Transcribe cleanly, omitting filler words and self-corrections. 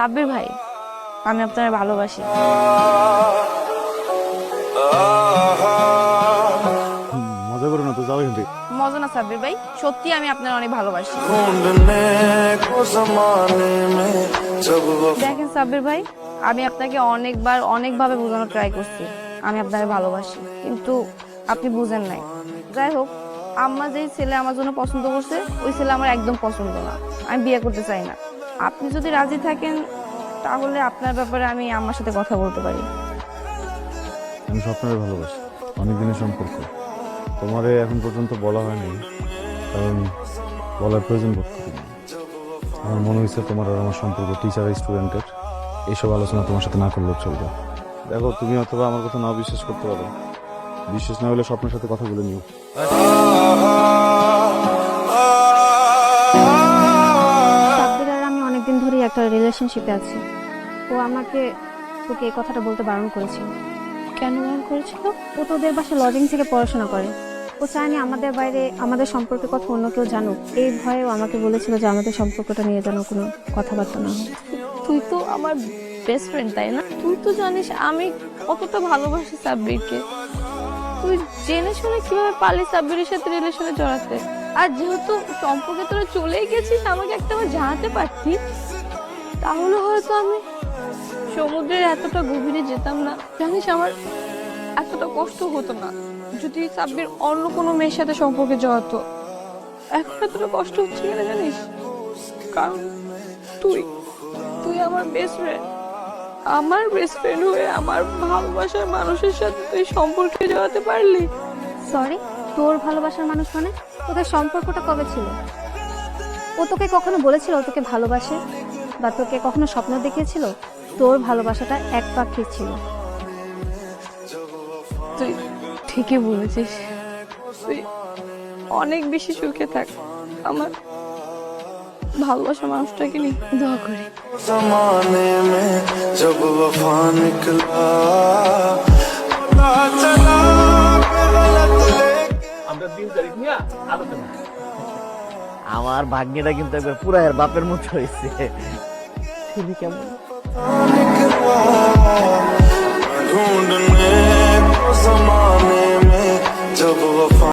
সাব্বির ভাই, আমি আপনার ভালোবাসি। মজা করো না তো, যাও এখান থেকে। মজা না সাব্বির ভাই, সত্যি আমি আপনার অনেক ভালোবাসি। দেখেন সাব্বির ভাই, আমি আপনাকে অনেকবার অনেকভাবে বোঝানোর ট্রাই করছি আমি আপনাকে ভালোবাসি, কিন্তু আপনি বুঝেন নাই। যাই হোক, আম্মা যেই ছেলে আমার জন্য পছন্দ করছে ওই ছেলে আমার একদম পছন্দ না, আমি বিয়ে করতে চাই না। আপনি যদি রাজি থাকেন তাহলে আপনার ব্যাপারে আমি আম্মার সাথে কথা বলতে পারি। আমি স্বপ্নের ভালোবাসি, অনেক দিনের সম্পর্ক। তোমারে এখন পর্যন্ত বলা হয়নি, কারণ বলার প্রয়োজন বোধ করি না। আমার মনে হয়েছে তোমার আর আমার সম্পর্ক টিচার স্টুডেন্টের, এইসব আলোচনা তোমার সাথে না করলেও চলবে। দেখো, তুমি অথবা আমার কথা না বিশ্বাস করতে পারো, বিশ্বাস না হলে স্বপ্নের সাথে কথা বলে নিও। সাব্বির আর আমি অনেকদিন ধরেই একটা রিলেশনশিপে আছি। ও আমাকে তোকে এই কথাটা বলতে বারণ করেছিল। কেন বারণ করেছিল? ও তোদের বাসায় লজিং থেকে পড়াশোনা করে। ও চায়নি আমাদের বাইরে আমাদের সম্পর্কের কথা অন্য কেউ জানুক। এই ভয়ে ও আমাকে বলেছিল যে আমাদের সম্পর্কটা নিয়ে যেন কোনো কথাবার্তা না হয়। তুই তো আমার বেস্ট ফ্রেন্ড, তাই না? তুই তো জানিস আমি কতটা ভালোবাসি সাব্বিরকে। তুই জেনে শুনে কিভাবে পারলি সাব্বিরের সাথে রিলেশনে জড়াতে? আর যেহেতু সম্পর্কে তোরা চলেই গেছিস, আমাকে একটা বার জানাতে পারতি, তাহলে হয়তো আমি সমুদ্রের এতটা গভীরে যেতাম না। জানিস, আমার এতটা কষ্ট হতো না যদি সাব্বির অন্য কোনো মেয়ের সাথে সম্পর্কে জড়াতো। এখন এতটা কষ্ট হচ্ছে কেন জানিস? কারণ তুই তুই আমার বেস্ট ফ্রেন্ড। আমার বেস্ট ফ্রেন্ড হয়ে আমার ভালোবাসার মানুষের সাথে তুই সম্পর্কে জড়াতে পারলি। সরি, তোর ভালোবাসার মানুষ মানে? তোদের সম্পর্কটা কবে ছিল? ও তোকে কখনো বলেছিল ও তোকে ভালোবাসে, বা তোকে কখনো স্বপ্ন দেখিয়েছিল? তোর ভালোবাসাটা এক পাক্ষিক ছিল। তুই ঠিকই বলেছিস, তুই অনেক বেশি সুখে থাক। আমার ভালোবাসার মানুষটাকে নিয়ে দোয়া করি। जमाने में जब वफा निकला पता चला गलत लेके আমরা 3 তারিখ নিয়ে আলোচনা। আমার ভাগ্যটা কিন্তু একবার পুরা এর বাপের মতো হয়েছে। ছেলে কেমন? निकला ढूंढने को जमाने में जब वफा